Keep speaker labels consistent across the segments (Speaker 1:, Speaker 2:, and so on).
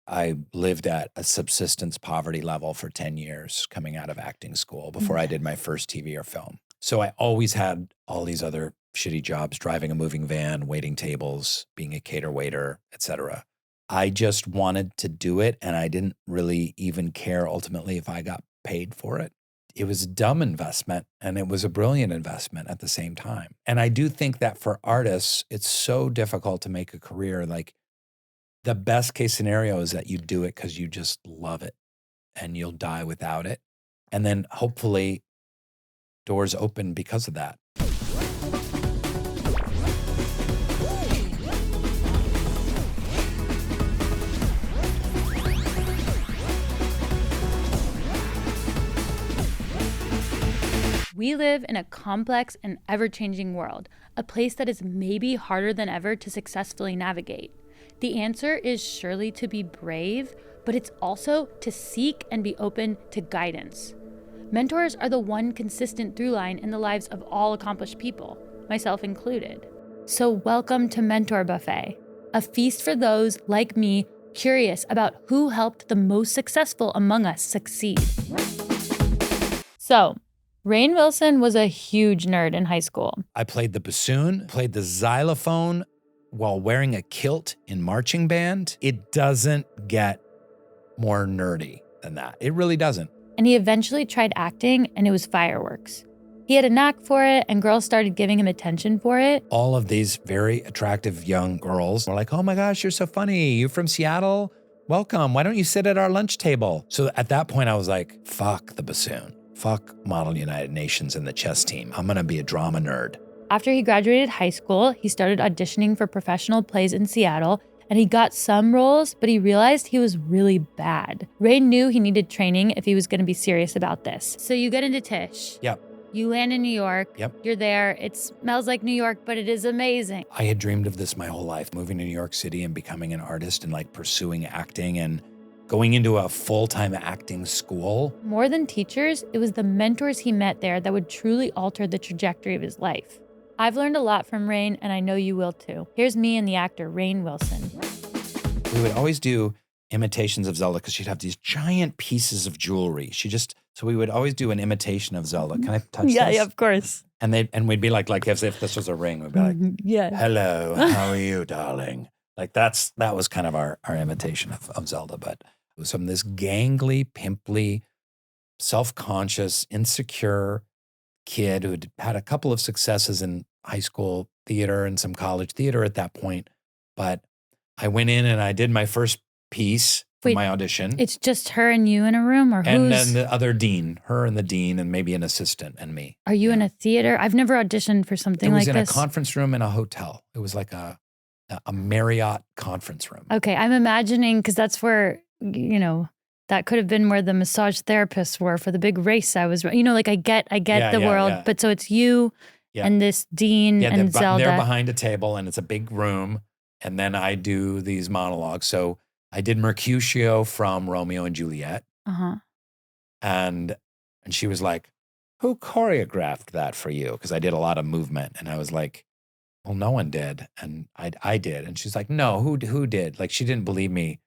Speaker 1: I lived at a subsistence poverty level for 10 years coming out of acting school before I did my first TV or film. So I always had all these other shitty jobs, driving a moving van, waiting tables, being a cater waiter, etc. I just wanted to do it, and I didn't really even care ultimately if I got paid for it. It was a dumb investment, and it was a brilliant investment at the same time. And I do think that for artists, it's so difficult to make a career. Like, the best case scenario is that you do it because you just love it and you'll die without it. And then hopefully doors open because of that.
Speaker 2: We live in a complex and ever-changing world, a place that is maybe harder than ever to successfully navigate. The answer is surely to be brave, but it's also to seek and be open to guidance. Mentors are the one consistent through line in the lives of all accomplished people, myself included. So welcome to Mentor Buffet, a feast for those like me curious about who helped the most successful among us succeed. So, Rainn Wilson was a huge nerd in high school.
Speaker 1: I played the bassoon, played the xylophone while wearing a kilt in marching band. It doesn't get more nerdy than that. It really doesn't.
Speaker 2: And he eventually tried acting, and it was fireworks. He had a knack for it, and girls started giving him attention for it.
Speaker 1: All of these very attractive young girls were like, oh my gosh, you're so funny. You're from Seattle? Welcome. Why don't you sit at our lunch table? So at that point, I was like, fuck the bassoon. Fuck Model United Nations and the chess team. I'm going to be a drama nerd.
Speaker 2: After he graduated high school, he started auditioning for professional plays in Seattle, and he got some roles, but he realized he was really bad. Rainn knew he needed training if he was going to be serious about this. So you get into Tisch.
Speaker 1: Yep.
Speaker 2: You land in New York.
Speaker 1: Yep.
Speaker 2: You're there. It smells like New York, but it is amazing.
Speaker 1: I had dreamed of this my whole life, moving to New York City and becoming an artist and like pursuing acting and going into a full-time acting school.
Speaker 2: More than teachers, it was the mentors he met there that would truly alter the trajectory of his life. I've learned a lot from Rainn, and I know you will too. Here's me and the actor Rainn Wilson.
Speaker 1: We would always do imitations of Zelda because she'd have these giant pieces of jewelry. So we would always do an imitation of Zelda. Can I touch this?
Speaker 2: Yeah, of course.
Speaker 1: And we'd be like as if this was a ring. We'd be like,
Speaker 2: yeah.
Speaker 1: Hello, how are you, darling? Like that was kind of our imitation of Zelda, but it was from this gangly, pimply, self-conscious, insecure kid who had a couple of successes in high school theater and some college theater at that point. But I went in and I did my first piece for my audition.
Speaker 2: It's just her and you in a room, or
Speaker 1: and
Speaker 2: who's?
Speaker 1: then the other dean, her and the dean, and maybe an assistant and me.
Speaker 2: Are you in a theater? I've never auditioned for something like this.
Speaker 1: It was in a conference room in a hotel. It was like a Marriott conference room.
Speaker 2: Okay, I'm imagining, because that's where, that could have been where the massage therapists were for the big race I was, like I get the world, yeah. But so it's you and this dean and Zelda.
Speaker 1: They're behind a table and it's a big room, and then I do these monologues. So I did Mercutio from Romeo and Juliet.
Speaker 2: Uh-huh.
Speaker 1: And she was like, who choreographed that for you? Because I did a lot of movement, and I was like, well, no one did. And I did. And she's like, no, who did? Like, she didn't believe me.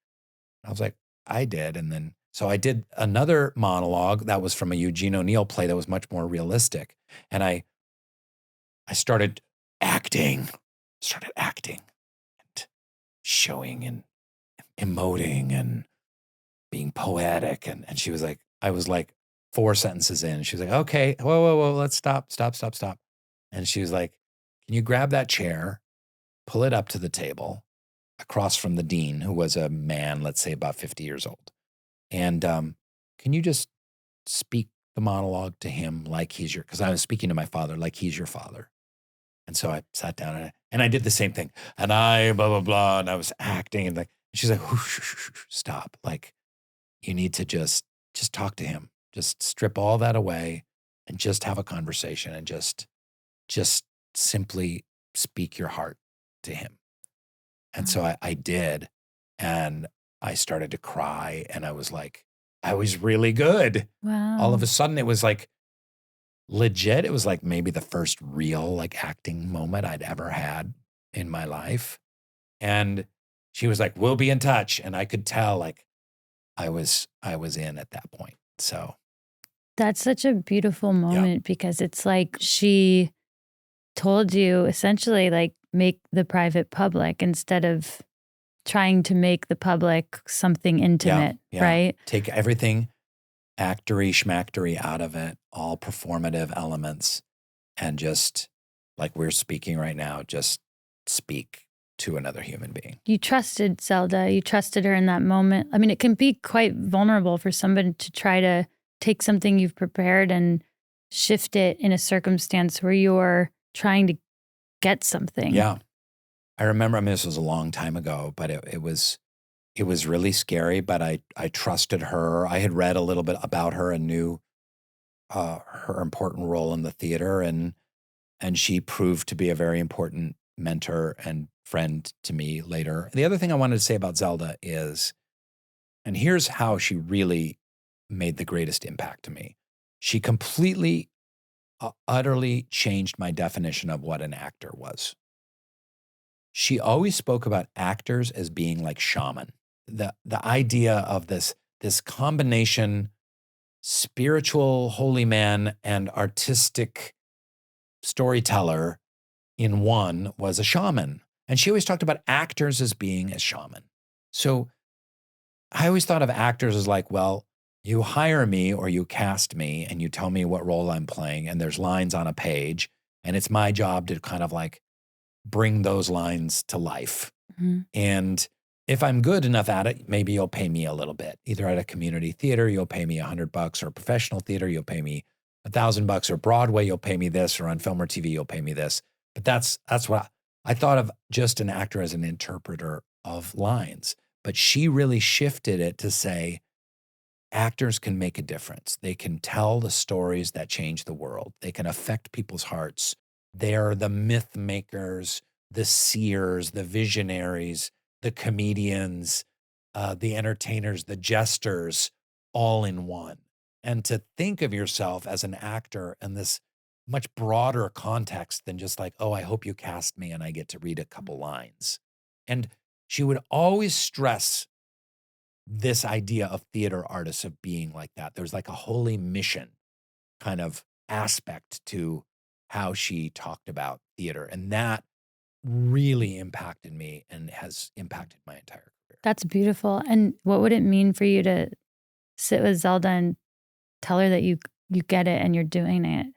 Speaker 1: I was like, I did. And then, so I did another monologue that was from a Eugene O'Neill play that was much more realistic. And I started acting and showing and emoting and being poetic. And she was like, I was like 4 sentences in. She was like, okay, whoa, let's stop. And she was like, can you grab that chair, pull it up to the table across from the dean, who was a man, let's say about 50 years old. And can you just speak the monologue to him like he's because I was speaking to my father, like he's your father. And so I sat down and I did the same thing. And I blah, blah, blah. And I was acting and she's like, stop. Like, you need to just talk to him. Just strip all that away and just have a conversation and just simply speak your heart to him. And so I did, and I started to cry, and I was like, I was really good.
Speaker 2: Wow.
Speaker 1: All of a sudden it was like legit. It was like maybe the first real like acting moment I'd ever had in my life. And she was like, we'll be in touch. And I could tell like I was in at that point. So
Speaker 2: That's such a beautiful moment because it's like she told you essentially like make the private public instead of trying to make the public something intimate, right?
Speaker 1: Take everything actory, schmactory out of it, all performative elements, and just like we're speaking right now, just speak to another human being.
Speaker 2: You trusted Zelda. You trusted her in that moment. I mean, it can be quite vulnerable for somebody to try to take something you've prepared and shift it in a circumstance where you're trying to get something.
Speaker 1: Yeah. I remember, I mean, this was a long time ago, but it was really scary, but I trusted her. I had read a little bit about her and knew her important role in the theater, and she proved to be a very important mentor and friend to me later. The other thing I wanted to say about Zelda is, and here's how she really made the greatest impact to me. She completely, utterly changed my definition of what an actor was. She always spoke about actors as being like shaman. The idea of this combination, spiritual holy man and artistic storyteller in one was a shaman. And she always talked about actors as being a shaman. So I always thought of actors as like, well, you hire me or you cast me and you tell me what role I'm playing and there's lines on a page and it's my job to kind of like bring those lines to life.
Speaker 2: Mm-hmm.
Speaker 1: And if I'm good enough at it, maybe you'll pay me a little bit. Either at a community theater, you'll pay me $100, or professional theater, you'll pay me $1,000, or Broadway, you'll pay me this, or on film or TV, you'll pay me this. But that's what I thought of, just an actor as an interpreter of lines. But she really shifted it to say, actors can make a difference. They can tell the stories that change the world. They can affect people's hearts. They're the myth makers, the seers, the visionaries, the comedians, the entertainers, the jesters, all in one. And to think of yourself as an actor in this much broader context than just like, oh, I hope you cast me and I get to read a couple lines. And she would always stress this idea of theater artists of being like that. There's like a holy mission kind of aspect to how she talked about theater. And that really impacted me and has impacted my entire career.
Speaker 2: That's beautiful. And what would it mean for you to sit with Zelda and tell her that you get it and you're doing it?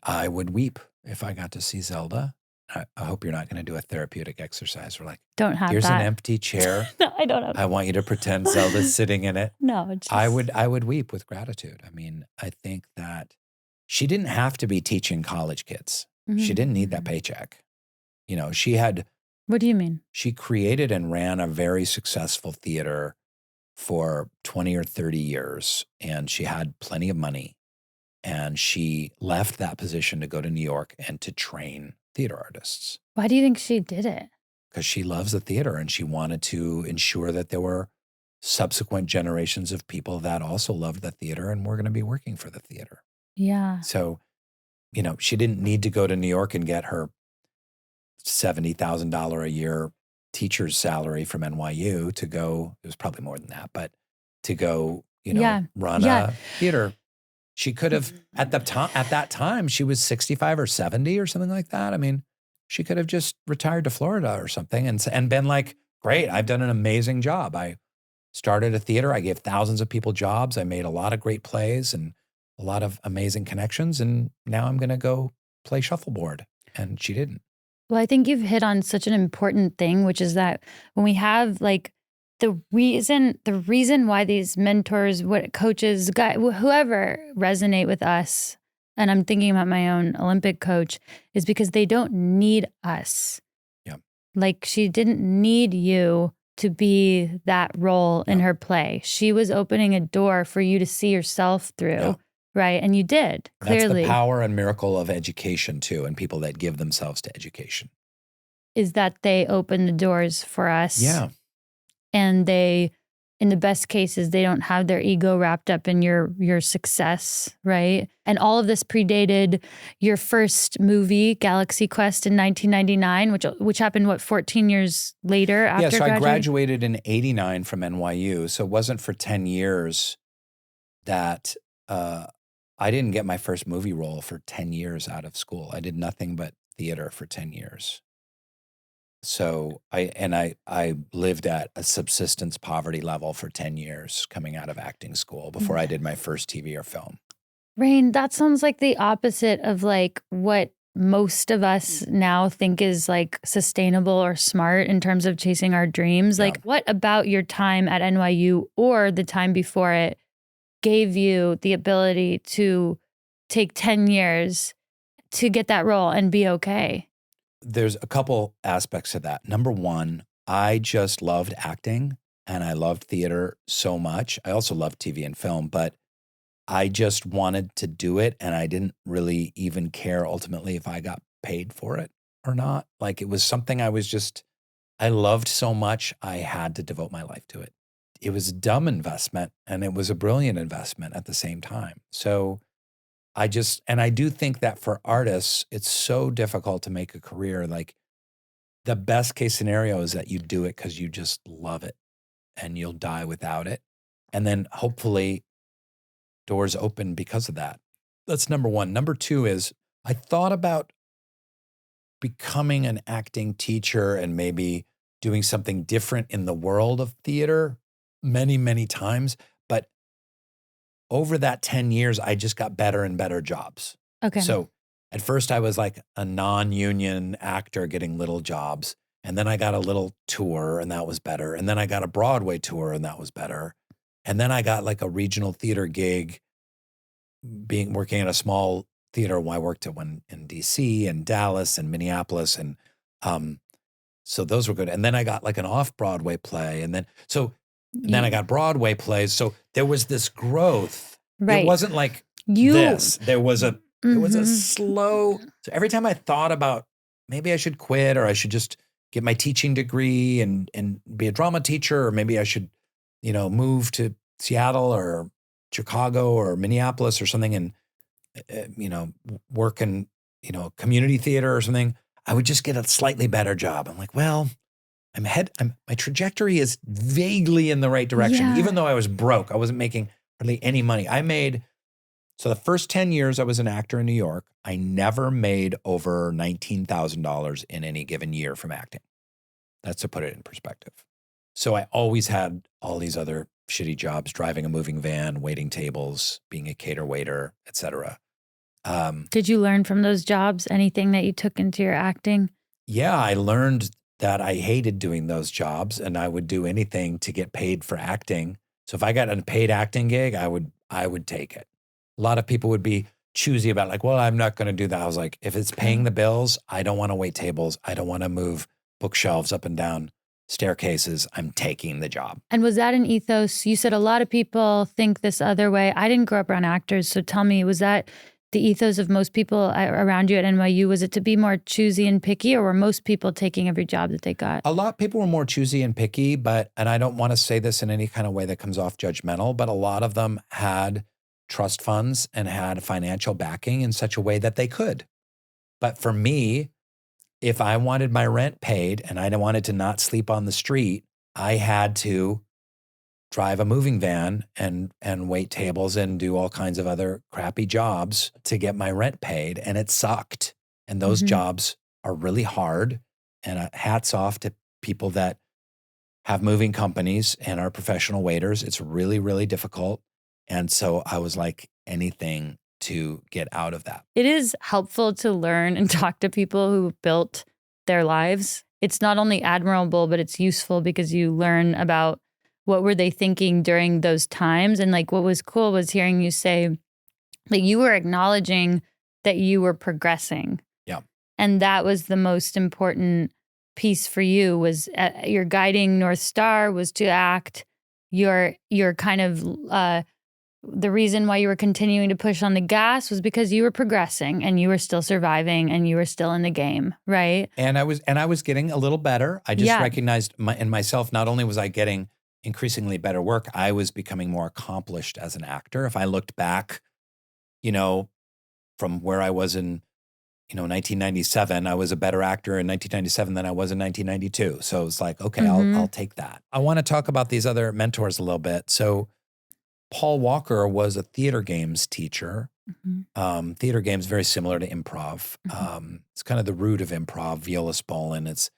Speaker 1: I would weep if I got to see Zelda. I hope you're not going to do a therapeutic exercise. We're like,
Speaker 2: don't have
Speaker 1: here's
Speaker 2: that.
Speaker 1: an empty chair.
Speaker 2: No, I don't have
Speaker 1: I want you to pretend Zelda's sitting in it.
Speaker 2: No, just...
Speaker 1: I would weep with gratitude. I mean, I think that she didn't have to be teaching college kids.
Speaker 2: Mm-hmm.
Speaker 1: She didn't need that paycheck. You know, she had...
Speaker 2: What do you mean?
Speaker 1: She created and ran a very successful theater for 20 or 30 years, and she had plenty of money. And she left that position to go to New York and to train theater artists.
Speaker 2: Why do you think she did it?
Speaker 1: Because she loves the theater and she wanted to ensure that there were subsequent generations of people that also loved the theater and were going to be working for the theater.
Speaker 2: Yeah.
Speaker 1: So, you know, she didn't need to go to New York and get her $70,000 a year teacher's salary from NYU to go, it was probably more than that, but to go, you know, run a theater. She could have, at that time, she was 65 or 70 or something like that. I mean, she could have just retired to Florida or something and been like, great, I've done an amazing job. I started a theater. I gave thousands of people jobs. I made a lot of great plays and a lot of amazing connections. And now I'm going to go play shuffleboard. And she didn't.
Speaker 2: Well, I think you've hit on such an important thing, which is that when we have like the reason why these mentors, coaches, whoever resonate with us, and I'm thinking about my own Olympic coach, is because they don't need us.
Speaker 1: Yeah.
Speaker 2: Like she didn't need you to be that role in her play. She was opening a door for you to see yourself through, right? And you did, clearly.
Speaker 1: That's the power and miracle of education too, and people that give themselves to education.
Speaker 2: Is that they open the doors for us.
Speaker 1: Yeah.
Speaker 2: And they in the best cases, they don't have their ego wrapped up in your success, right? And all of this predated your first movie, Galaxy Quest, in 1999, which happened, what, 14 years later after
Speaker 1: so
Speaker 2: graduating?
Speaker 1: I graduated in 89 from NYU. So it wasn't for 10 years that I didn't get my first movie role for 10 years out of school. I did nothing but theater for 10 years. So I lived at a subsistence poverty level for 10 years coming out of acting school before I did my first TV or film.
Speaker 2: Rainn, that sounds like the opposite of like what most of us now think is like sustainable or smart in terms of chasing our dreams.
Speaker 1: Yeah.
Speaker 2: Like, what about your time at NYU or the time before it gave you the ability to take 10 years to get that role and be okay?
Speaker 1: There's a couple aspects to that. Number one, I just loved acting and I loved theater so much. I also loved TV and film, but I just wanted to do it. And I didn't really even care ultimately if I got paid for it or not. Like it was something I loved so much. I had to devote my life to it. It was a dumb investment and it was a brilliant investment at the same time. So I do think that for artists, it's so difficult to make a career. Like the best case scenario is that you do it because you just love it and you'll die without it. And then hopefully doors open because of that. That's number one. Number two is I thought about becoming an acting teacher and maybe doing something different in the world of theater many, many times. But over that 10 years, I just got better and better jobs.
Speaker 2: Okay.
Speaker 1: So at first I was like a non-union actor getting little jobs. And then I got a little tour and that was better. And then I got a Broadway tour and that was better. And then I got like a regional theater gig working at a small theater. I worked at one in DC and Dallas and Minneapolis. And so those were good. And then I got like an off-Broadway play. And then I got Broadway plays. So there was this growth.
Speaker 2: Right.
Speaker 1: It wasn't like this. There was a slow. So every time I thought about maybe I should quit or I should just get my teaching degree and be a drama teacher, or maybe I should, move to Seattle or Chicago or Minneapolis or something and, work in, community theater or something, I would just get a slightly better job. I'm like, well, my trajectory is vaguely in the right direction, even though I was broke. I wasn't making hardly any money. So the first 10 years I was an actor in New York, I never made over $19,000 in any given year from acting. That's to put it in perspective. So I always had all these other shitty jobs, driving a moving van, waiting tables, being a cater waiter, etc.
Speaker 2: Did you learn from those jobs anything that you took into your acting?
Speaker 1: Yeah, I learned that I hated doing those jobs and I would do anything to get paid for acting. So if I got a paid acting gig, I would take it. A lot of people would be choosy about like, well, I'm not going to do that. I was like, if it's paying the bills, I don't want to wait tables. I don't want to move bookshelves up and down staircases. I'm taking the job.
Speaker 2: And was that an ethos? You said a lot of people think this other way. I didn't grow up around actors. So tell me, was that the ethos of most people around you at NYU? Was it to be more choosy and picky, or were most people taking every job that they got?
Speaker 1: A lot of people were more choosy and picky, and I don't want to say this in any kind of way that comes off judgmental, but a lot of them had trust funds and had financial backing in such a way that they could. But for me, if I wanted my rent paid and I wanted to not sleep on the street, I had to drive a moving van and wait tables and do all kinds of other crappy jobs to get my rent paid. And it sucked. And those jobs are really hard. And hats off to people that have moving companies and are professional waiters. It's really, really difficult. And so I was like, anything to get out of that.
Speaker 2: It is helpful to learn and talk to people who built their lives. It's not only admirable, but it's useful because you learn about what were they thinking during those times. And like what was cool was hearing you say that you were acknowledging that you were progressing.
Speaker 1: Yeah.
Speaker 2: And that was the most important piece for you, was your guiding North Star was to act. Your kind of the reason why you were continuing to push on the gas was because you were progressing and you were still surviving and you were still in the game, right?
Speaker 1: And I was getting a little better. I just recognized in myself, not only was I getting increasingly better work, I was becoming more accomplished as an actor. If I looked back, from where I was in 1997, I was a better actor in 1997 than I was in 1992. So it's like, okay, I'll take that. I want to talk about these other mentors a little bit. So Paul Walker was a theater games teacher. Theater games, very similar to improv. It's kind of the root of improv, violus ballin. Its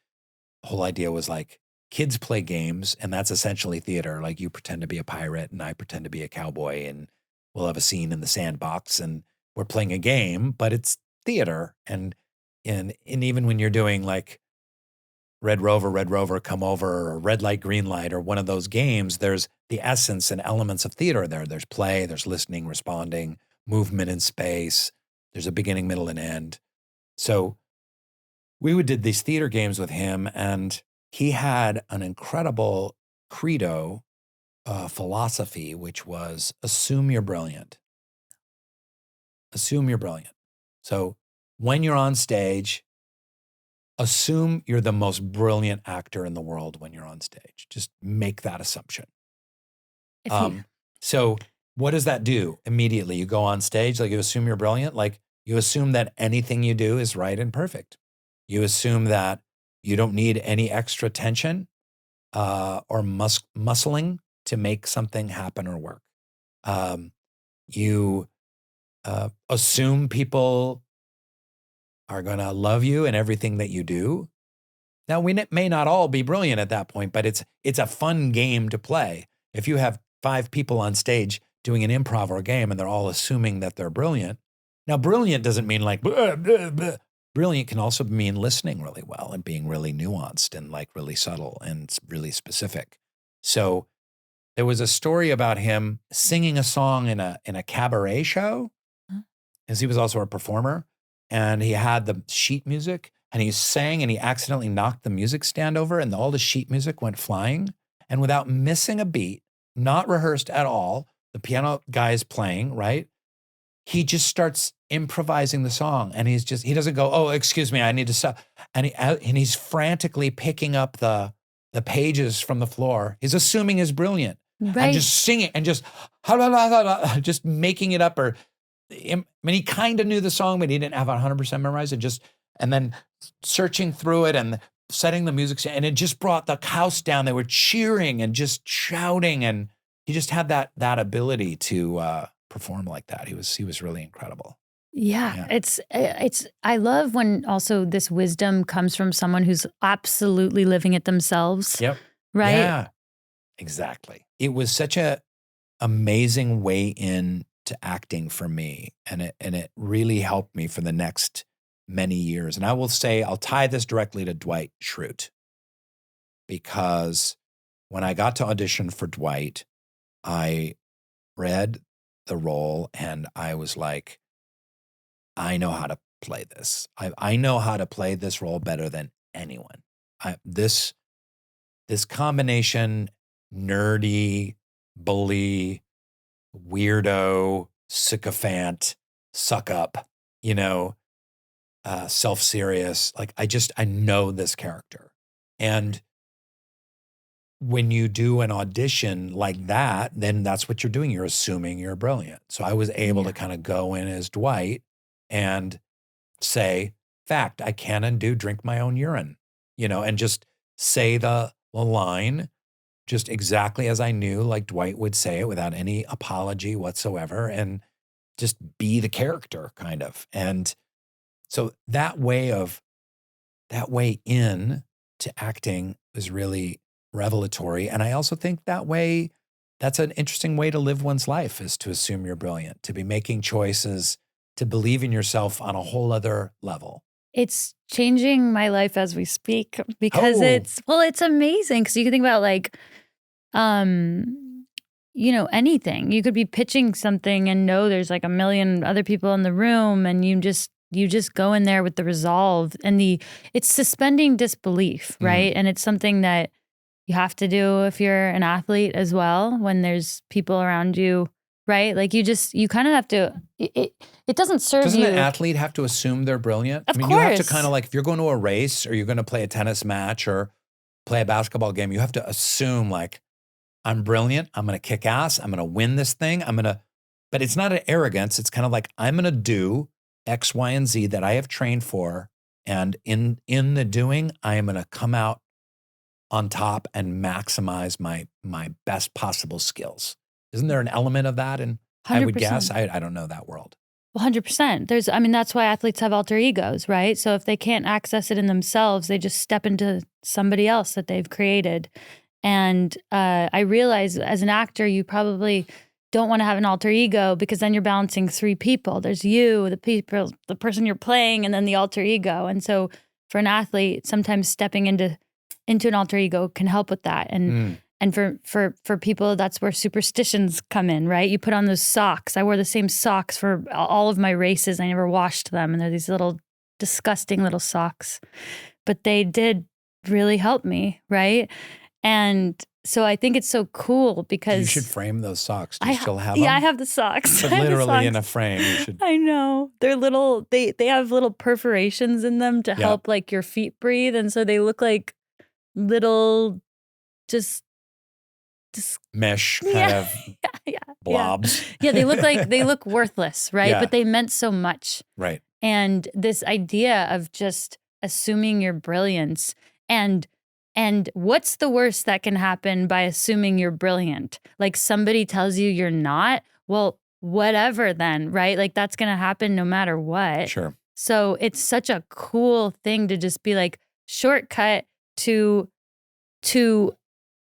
Speaker 1: whole idea was like, kids play games, and that's essentially theater. Like, you pretend to be a pirate and I pretend to be a cowboy, and we'll have a scene in the sandbox and we're playing a game, but it's theater. And even when you're doing like Red Rover, come over, or red light, green light, or one of those games, there's the essence and elements of theater there. There's play, there's listening, responding, movement in space. There's a beginning, middle, and end. So we did these theater games with him, and he had an incredible credo, philosophy, which was assume you're brilliant. Assume you're brilliant. So when you're on stage, assume you're the most brilliant actor in the world when you're on stage. Just make that assumption. So what does that do immediately? You go on stage, like, you assume you're brilliant, like you assume that anything you do is right and perfect. You assume that you don't need any extra tension or muscling to make something happen or work. You assume people are going to love you and everything that you do. Now, we may not all be brilliant at that point, but it's a fun game to play. If you have 5 people on stage doing an improv or a game and they're all assuming that they're brilliant. Now, brilliant doesn't mean like, blah, blah, blah. Brilliant can also mean listening really well and being really nuanced and like really subtle and really specific. So there was a story about him singing a song in a cabaret show, as he was also a performer, and he had the sheet music, and he sang, and he accidentally knocked the music stand over, and all the sheet music went flying. And without missing a beat, not rehearsed at all, the piano guy is playing, right? He just starts improvising the song, and he doesn't go, oh, excuse me, I need to stop. And he's frantically picking up the pages from the floor. He's assuming he's brilliant. Right. And just singing and just making it up. He kind of knew the song, but he didn't have 100% memorized it. And then searching through it and setting the music, and it just brought the house down. They were cheering and just shouting, and he just had that ability to perform like that. He was really incredible.
Speaker 2: Yeah. I love when also this wisdom comes from someone who's absolutely living it themselves.
Speaker 1: Yep.
Speaker 2: Right?
Speaker 1: Yeah. Exactly. It was such a amazing way in to acting for me, and it really helped me for the next many years. And I will say, I'll tie this directly to Dwight Schrute, because when I got to audition for Dwight, I read the role and I was like, I know how to play this. I know how to play this role better than anyone. This combination, nerdy, bully, weirdo, sycophant, suck up, self-serious. Like, I know this character. And when you do an audition like that, then that's what you're doing. You're assuming you're brilliant. So I was able to kind of go in as Dwight and say, fact, I can and do drink my own urine, and just say the line just exactly as I knew, like Dwight would say it, without any apology whatsoever, and just be the character kind of. And so that way in to acting was really revelatory. And I also think that's an interesting way to live one's life, is to assume you're brilliant, to be making choices, to believe in yourself on a whole other level.
Speaker 2: It's changing my life as we speak, because it's amazing. Because you can think about like, anything. You could be pitching something and know there's like a million other people in the room, and you just go in there with the resolve and it's suspending disbelief, right? And it's something that you have to do if you're an athlete as well, when there's people around you, right? Like you kind of have to, it doesn't serve
Speaker 1: Doesn't
Speaker 2: you.
Speaker 1: an athlete have to assume they're brilliant?
Speaker 2: Of course.
Speaker 1: You have to kind of like, if you're going to a race or you're going to play a tennis match or play a basketball game, you have to assume like, I'm brilliant. I'm going to kick ass. I'm going to win this thing. But it's not an arrogance. It's kind of like, I'm going to do X, Y, and Z that I have trained for. And in the doing, I am going to come out on top and maximize my best possible skills. Isn't there an element of that? And I would guess, I don't know that world.
Speaker 2: 100%. That's why athletes have alter egos, right? So if they can't access it in themselves, they just step into somebody else that they've created. And I realize as an actor, you probably don't want to have an alter ego because then you're balancing three people. There's you, the person you're playing, and then the alter ego. And so for an athlete, sometimes stepping into an alter ego can help with that. And for people, that's where superstitions come in, right? You put on those socks. I wore the same socks for all of my races. I never washed them. And they're these little disgusting little socks. But they did really help me, right? And so I think it's so cool because...
Speaker 1: You should frame those socks. Do you still have them?
Speaker 2: Yeah, I have the socks.
Speaker 1: But literally in a frame. You should...
Speaker 2: I know. They're little, they have little perforations in them to help like your feet breathe. And so they look like little just
Speaker 1: mesh kind of blobs.
Speaker 2: Yeah, they look worthless, right?
Speaker 1: Yeah.
Speaker 2: But they meant so much.
Speaker 1: Right.
Speaker 2: And this idea of just assuming your brilliance and what's the worst that can happen by assuming you're brilliant? Like somebody tells you you're not, well, whatever then, right? Like that's going to happen no matter what.
Speaker 1: Sure.
Speaker 2: So it's such a cool thing to just be like shortcut to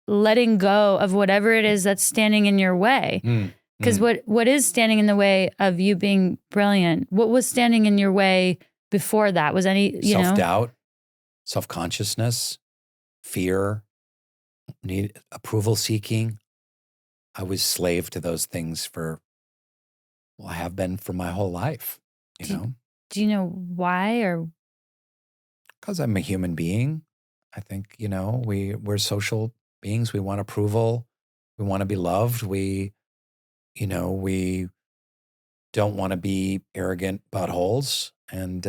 Speaker 2: letting go of whatever it is that's standing in your way. Because what is standing in the way of you being brilliant? What was standing in your way before that? Was any,
Speaker 1: self-doubt, self-consciousness, fear, need approval seeking. I was slave to those things I have been for my whole life, know.
Speaker 2: Do you know why or?
Speaker 1: Because I'm a human being. I think, we're social beings. We want approval. We want to be loved. We don't want to be arrogant buttholes. And,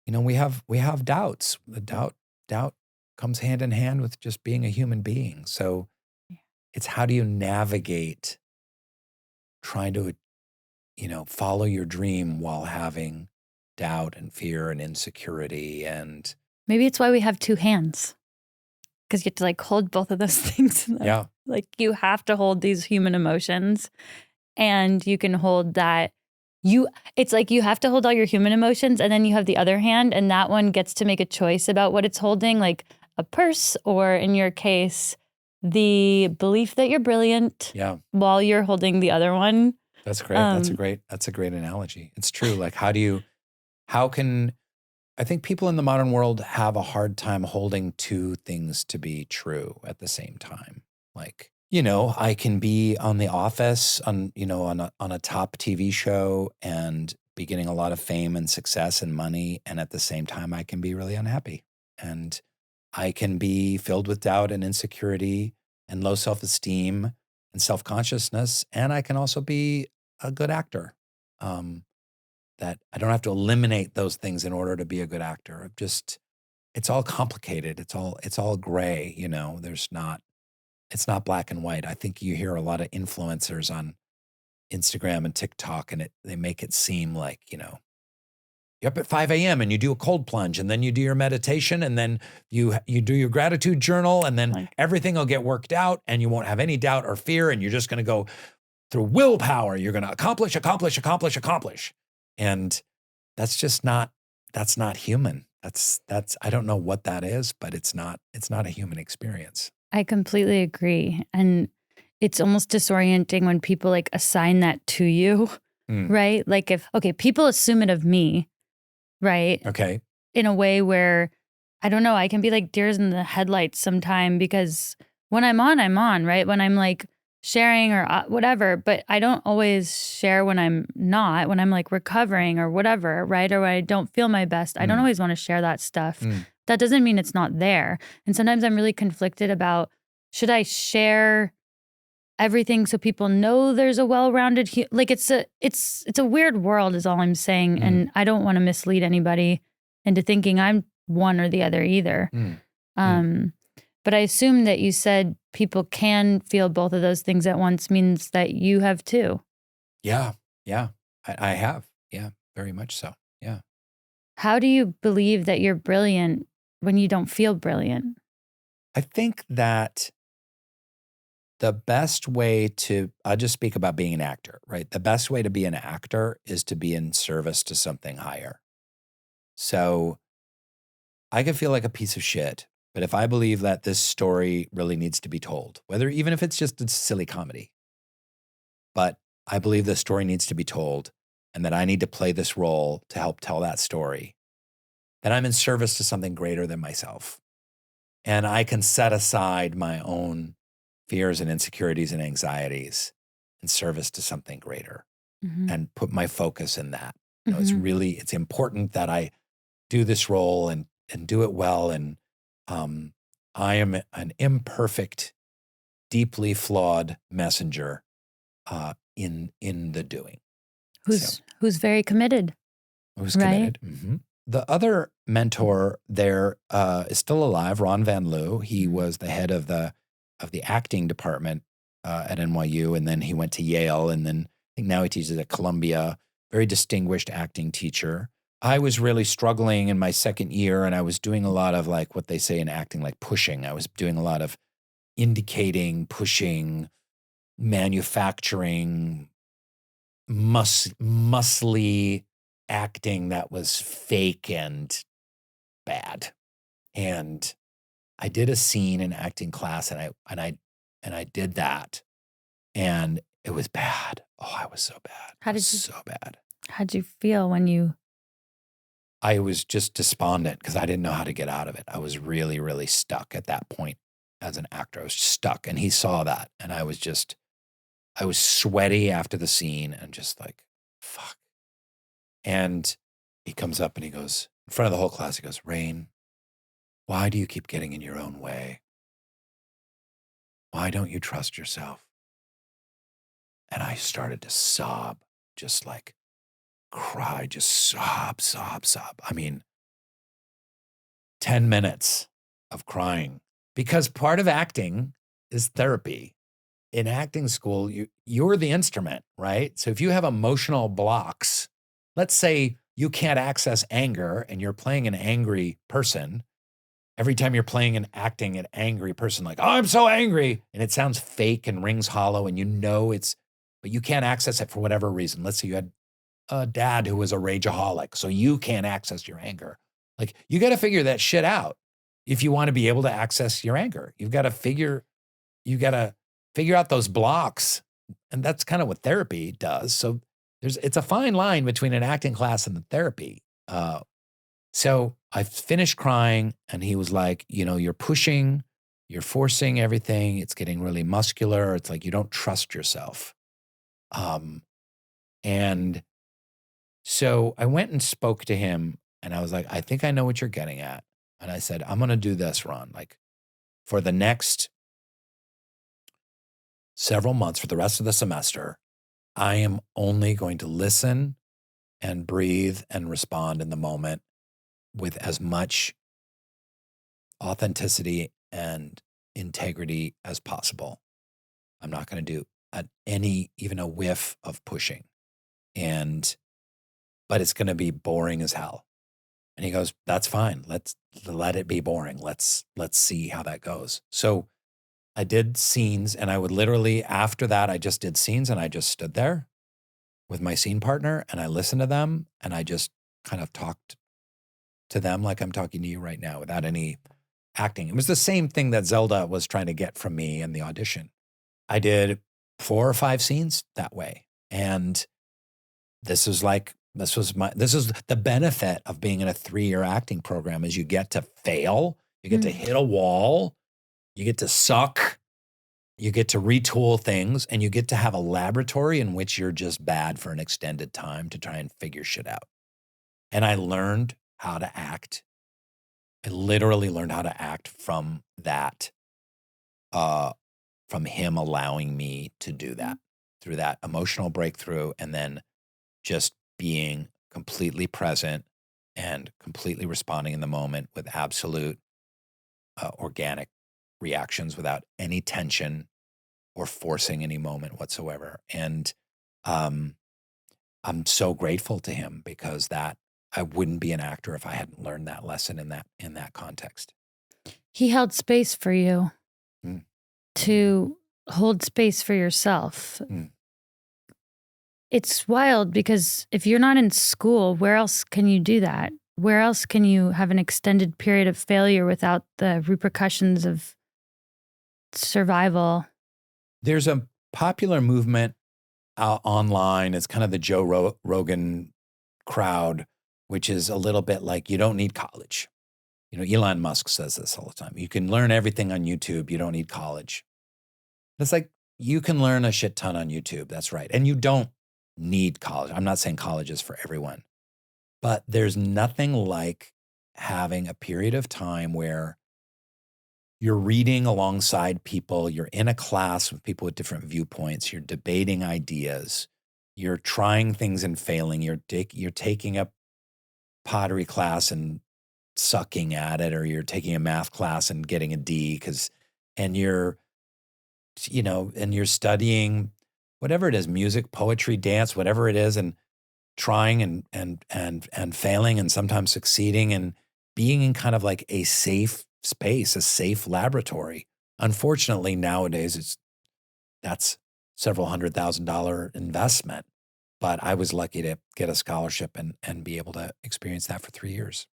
Speaker 1: we have doubts. The doubt comes hand in hand with just being a human being. So it's how do you navigate trying to, follow your dream while having doubt and fear and insecurity and...
Speaker 2: Maybe it's why we have two hands. Because you have to like hold both of those things.
Speaker 1: Yeah.
Speaker 2: Like you have to hold these human emotions and you can hold that. It's like you have to hold all your human emotions and then you have the other hand and that one gets to make a choice about what it's holding, like a purse or in your case, the belief that you're brilliant while you're holding the other one.
Speaker 1: That's great. That's a great analogy. It's true. Like I think people in the modern world have a hard time holding two things to be true at the same time. Like, I can be on The Office on a top TV show and be getting a lot of fame and success and money. And at the same time, I can be really unhappy. And I can be filled with doubt and insecurity and low self-esteem and self-consciousness. And I can also be a good actor. That I don't have to eliminate those things in order to be a good actor. It's all complicated. It's all gray, it's not black and white. I think you hear a lot of influencers on Instagram and TikTok and they make it seem like, you're up at 5 a.m. and you do a cold plunge and then you do your meditation and then you do your gratitude journal and then everything will get worked out and you won't have any doubt or fear and you're just going to go through willpower. You're going to accomplish. And that's not human. That's I don't know what that is, but it's not a human experience.
Speaker 2: I completely agree. And it's almost disorienting when people like assign that to you, right? Like people assume it of me, right?
Speaker 1: Okay.
Speaker 2: In a way where, I don't know, I can be like deers in the headlights sometime because when I'm on, right? When I'm like sharing or whatever, but I don't always share when I'm not, when I'm like recovering or whatever, right? Or when I don't feel my best. I don't always want to share that stuff. That doesn't mean it's not there. And sometimes I'm really conflicted about, should I share everything so people know there's a well-rounded, like it's a weird world is all I'm saying. And I don't want to mislead anybody into thinking I'm one or the other either. But But I assume that you said people can feel both of those things at once means that you have too.
Speaker 1: Yeah. Yeah. I have. Yeah. Very much so. Yeah.
Speaker 2: How do you believe that you're brilliant when you don't feel brilliant?
Speaker 1: I think that the best way I'll just speak about being an actor, right? The best way to be an actor is to be in service to something higher. So I could feel like a piece of shit, but if I believe that this story really needs to be told, even if it's just a silly comedy, but I believe this story needs to be told and that I need to play this role to help tell that story, then I'm in service to something greater than myself. And I can set aside my own fears and insecurities and anxieties in service to something greater
Speaker 2: Mhm.
Speaker 1: and put my focus in that.
Speaker 2: Mhm.
Speaker 1: It's important that I do this role and do it well. And I am an imperfect, deeply flawed messenger in the doing. So
Speaker 2: Who's very committed,
Speaker 1: I was
Speaker 2: right?
Speaker 1: committed. The other mentor there is still alive, Ron Van Lieu. He
Speaker 2: Mhm.
Speaker 1: was the head of the acting department at NYU, and then he went to Yale, and then I think now he teaches at Columbia. Very distinguished acting teacher. I was really struggling in my second year, and I was doing a lot of like what they say in acting, like pushing. I was doing a lot of indicating, pushing, manufacturing, muscly acting that was fake and bad. And I did a scene in acting class, and I did that, and it was bad. Oh, I was so bad.
Speaker 2: How
Speaker 1: It was
Speaker 2: did you
Speaker 1: so bad.
Speaker 2: how'd you feel when you
Speaker 1: I was just despondent because I didn't know how to get out of it. I was really, really stuck at that point as an actor. I was stuck, and he saw that, and I was sweaty after the scene and just like, fuck. And he comes up and he goes, in front of the whole class, he goes, Rainn, why do you keep getting in your own way? Why don't you trust yourself? And I started to sob, just like cry, just sob, sob, sob. I mean, 10 minutes of crying because part of acting is therapy. In acting school, you're the instrument, right? So if you have emotional blocks, let's say you can't access anger and you're playing an angry person, every time you're playing and acting an angry person, like, oh, I'm so angry, and it sounds fake and rings hollow, and but you can't access it for whatever reason. Let's say you had a dad who was a rageaholic, so you can't access your anger. Like, you got to figure that shit out if you want to be able to access your anger. You got to figure out those blocks, and that's kind of what therapy does. So it's a fine line between an acting class and the therapy. So I finished crying, and he was like, you're pushing, you're forcing everything. It's getting really muscular. It's like you don't trust yourself. And so I went and spoke to him, and I was like, I think I know what you're getting at. And I said, I'm going to do this, Ron. Like, for the next several months, for the rest of the semester, I am only going to listen and breathe and respond in the moment with as much authenticity and integrity as possible. I'm not going to do even a whiff of pushing. But it's going to be boring as hell. And he goes, that's fine. Let's let it be boring. Let's see how that goes. So I did scenes, and I would literally, after that, I just did scenes, and I just stood there with my scene partner, and I listened to them, and I just kind of talked to them like I'm talking to you right now without any acting. It was the same thing that Zelda was trying to get from me in the audition. I did 4 or 5 scenes that way. And this is the benefit of being in a 3-year acting program is you get to fail, you get to hit a wall, you get to suck, you get to retool things, and you get to have a laboratory in which you're just bad for an extended time to try and figure shit out. And I learned how to act. I literally learned how to act from that, from him allowing me to do that through that emotional breakthrough, and then just being completely present and completely responding in the moment with absolute organic reactions without any tension or forcing any moment whatsoever. And I'm so grateful to him because I wouldn't be an actor if I hadn't learned that lesson in that context.
Speaker 2: He held space for you
Speaker 1: Mm.
Speaker 2: to hold space for yourself.
Speaker 1: Mm.
Speaker 2: It's wild because if you're not in school, where else can you do that? Where else can you have an extended period of failure without the repercussions of survival?
Speaker 1: There's a popular movement online. It's kind of the Joe Rogan crowd, which is a little bit like, you don't need college. Elon Musk says this all the time. You can learn everything on YouTube. You don't need college. It's like, you can learn a shit ton on YouTube. That's right. And you don't need college. I'm not saying college is for everyone, but there's nothing like having a period of time where you're reading alongside people, you're in a class with people with different viewpoints, you're debating ideas, you're trying things and failing, you're taking a pottery class and sucking at it, or you're taking a math class and getting a D and you're studying whatever it is, music, poetry, dance, whatever it is, and trying and failing and sometimes succeeding and being in kind of like a safe space, a safe laboratory. Unfortunately, nowadays that's several $100,000 investment, but I was lucky to get a scholarship and be able to experience that for 3 years.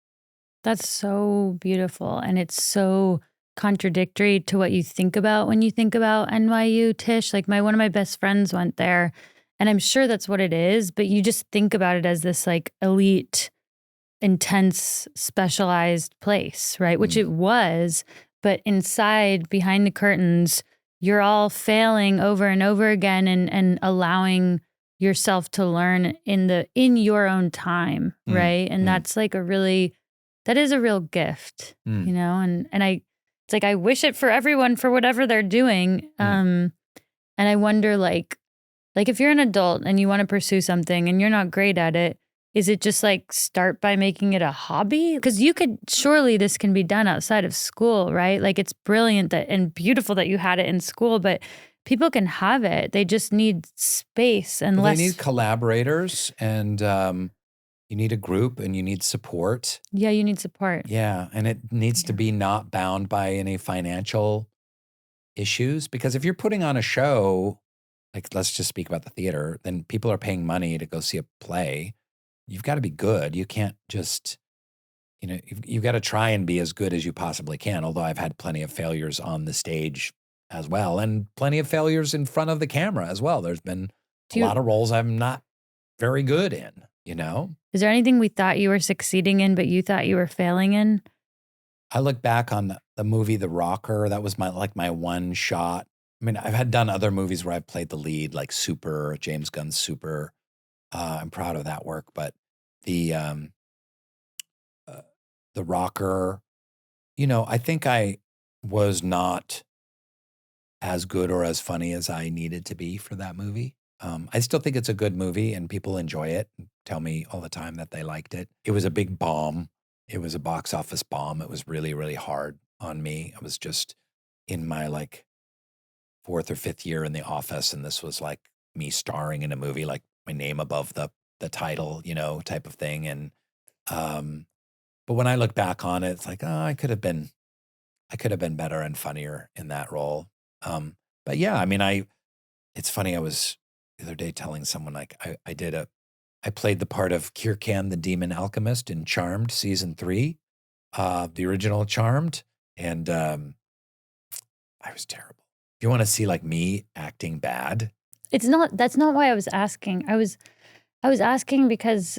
Speaker 2: That's so beautiful. And it's so contradictory to what you think about when you think about NYU, Tish. Like one of my best friends went there, and I'm sure that's what it is, but you just think about it as this like elite, intense, specialized place, right? Which it was, but inside, behind the curtains, you're all failing over and over again and allowing yourself to learn in your own time, right? And that's like that is a real gift, and it's like, I wish it for everyone for whatever they're doing. And I wonder, like if you're an adult and you want to pursue something and you're not great at it, is it just like start by making it a hobby? Because surely this can be done outside of school, right? Like, it's brilliant and beautiful that you had it in school, but people can have it. They just need space and
Speaker 1: They need collaborators, and you need a group, and you need support.
Speaker 2: Yeah, you need support.
Speaker 1: Yeah, and it needs to be not bound by any financial issues, because if you're putting on a show, like, let's just speak about the theater, then people are paying money to go see a play. You've got to be good. You can't just, you've got to try and be as good as you possibly can. Although I've had plenty of failures on the stage as well, and plenty of failures in front of the camera as well. There's been a lot of roles I'm not very good in,
Speaker 2: Is there anything we thought you were succeeding in, but you thought you were failing in?
Speaker 1: I look back on the movie The Rocker. That was my one shot. I mean, I've done other movies where I've played the lead, like Super, James Gunn's Super. I'm proud of that work, but the Rocker, I think I was not as good or as funny as I needed to be for that movie. I still think it's a good movie, and people enjoy it and tell me all the time that they liked it. It was a big bomb. It was a box office bomb. It was really, really hard on me. I was just in my like 4th or 5th year in the office, and this was like me starring in a movie, like my name above the title, type of thing. And but when I look back on it, it's like, oh, I could have been better and funnier in that role. But yeah, I mean, it's funny. I was the other day telling someone, like, I played the part of Kirkan, the demon alchemist, in Charmed season 3, the original Charmed, and I was terrible. If you want to see like me acting bad,
Speaker 2: that's not why I was asking. I was asking because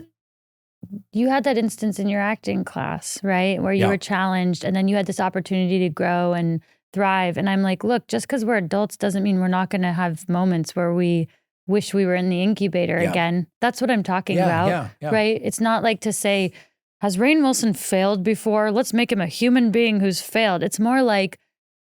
Speaker 2: you had that instance in your acting class, right? Where you were challenged, and then you had this opportunity to grow and thrive. And I'm like, look, just because we're adults doesn't mean we're not going to have moments where we wish we were in the incubator again. That's what I'm talking about, right? It's not like to say, has Rainn Wilson failed before? Let's make him a human being who's failed. It's more like,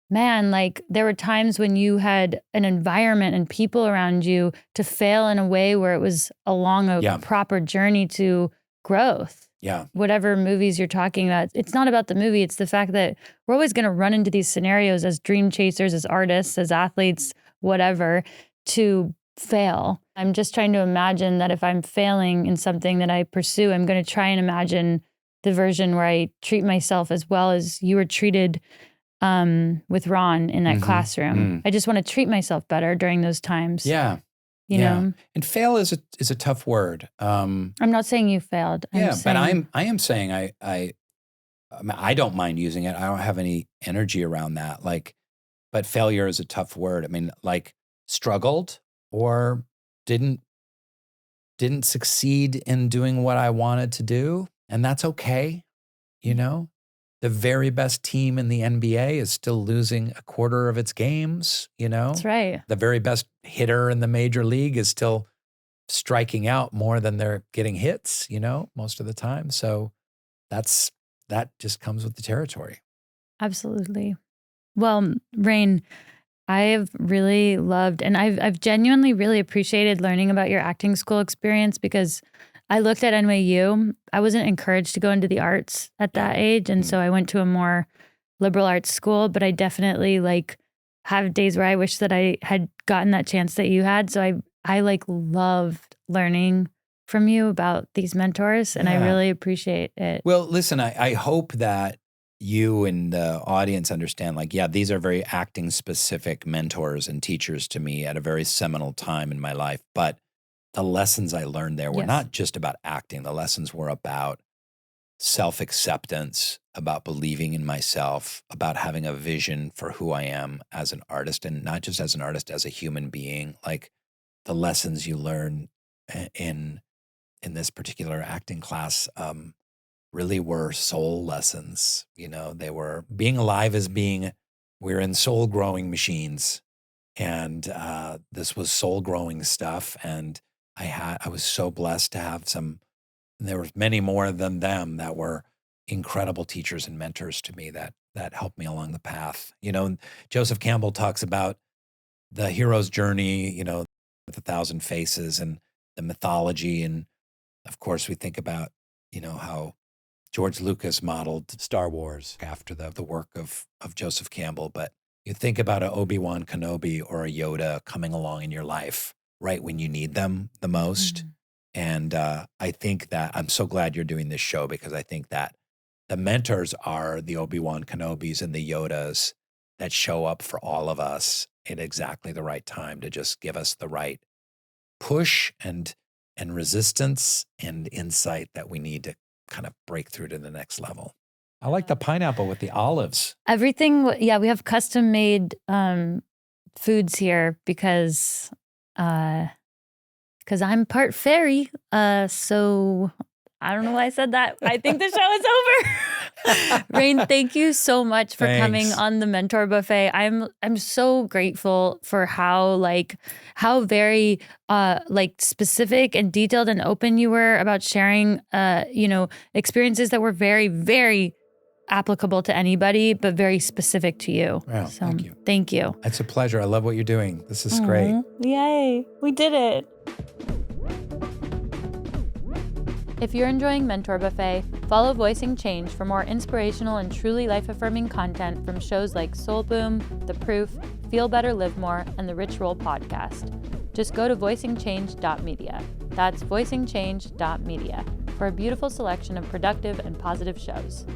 Speaker 2: man, like there were times when you had an environment and people around you to fail in a way where it was along a proper journey to growth.
Speaker 1: Yeah.
Speaker 2: whatever movies you're talking about, it's not about the movie. It's the fact that we're always going to run into these scenarios as dream chasers, as artists, as athletes, whatever, to fail. I'm just trying to imagine that if I'm failing in something that I pursue, I'm going to try and imagine the version where I treat myself as well as you were treated with Ron in that classroom. I just want to treat myself better during those times.
Speaker 1: Yeah.
Speaker 2: You know?
Speaker 1: And fail is a tough word.
Speaker 2: I'm not saying you failed.
Speaker 1: But I am saying I don't mind using it. I don't have any energy around that. But failure is a tough word. I mean, struggled or didn't succeed in doing what I wanted to do, and that's okay. You know, the very best team in the NBA is still losing a quarter of its games. You know,
Speaker 2: That's right.
Speaker 1: The very best hitter in the major league is still striking out more than they're getting hits, most of the time. So that just comes with the territory.
Speaker 2: Absolutely. Well, Rainn, I have really loved, and I've genuinely really appreciated learning about your acting school experience, because I looked at NYU. I wasn't encouraged to go into the arts at that age. And so I went to a more liberal arts school, but I definitely have days where I wish that I had gotten that chance that you had. So I loved learning from you about these mentors, and I really appreciate it.
Speaker 1: Well, listen, I hope that you and the audience understand, these are very acting specific mentors and teachers to me at a very seminal time in my life. But the lessons I learned there were not just about acting. The lessons were about self-acceptance, about believing in myself, about having a vision for who I am as an artist, and not just as an artist, as a human being. The lessons you learn in this particular acting class really were soul lessons. They were being alive as we're in soul growing machines. And this was soul growing stuff. And I was so blessed to have there were many more than them that were incredible teachers and mentors to me that helped me along the path. Joseph Campbell talks about the hero's journey, with 1,000 faces and the mythology. And of course we think about, how George Lucas modeled Star Wars after the work of Joseph Campbell. But you think about an Obi-Wan Kenobi or a Yoda coming along in your life right when you need them the most. And I think that I'm so glad you're doing this show, because I think that the mentors are the Obi-Wan Kenobis and the Yodas that show up for all of us at exactly the right time to just give us the right push and resistance and insight that we need to kind of break through to the next level. I like the pineapple with the olives.
Speaker 2: Everything, we have custom made foods here because I'm part fairy. So I don't know why I said that. I think the show is over. Rainn, thank you so much for coming on the Mentor Buffet. I'm so grateful for how very specific and detailed and open you were about sharing experiences that were very, very applicable to anybody, but very specific to you.
Speaker 1: Wow,
Speaker 2: so
Speaker 1: thank you.
Speaker 2: Thank you.
Speaker 1: It's a pleasure. I love what you're doing. This is great.
Speaker 2: Yay, we did it. If you're enjoying Mentor Buffet, follow Voicing Change for more inspirational and truly life-affirming content from shows like Soul Boom, The Proof, Feel Better, Live More, and the Rich Roll podcast. Just go to voicingchange.media. That's voicingchange.media for a beautiful selection of productive and positive shows.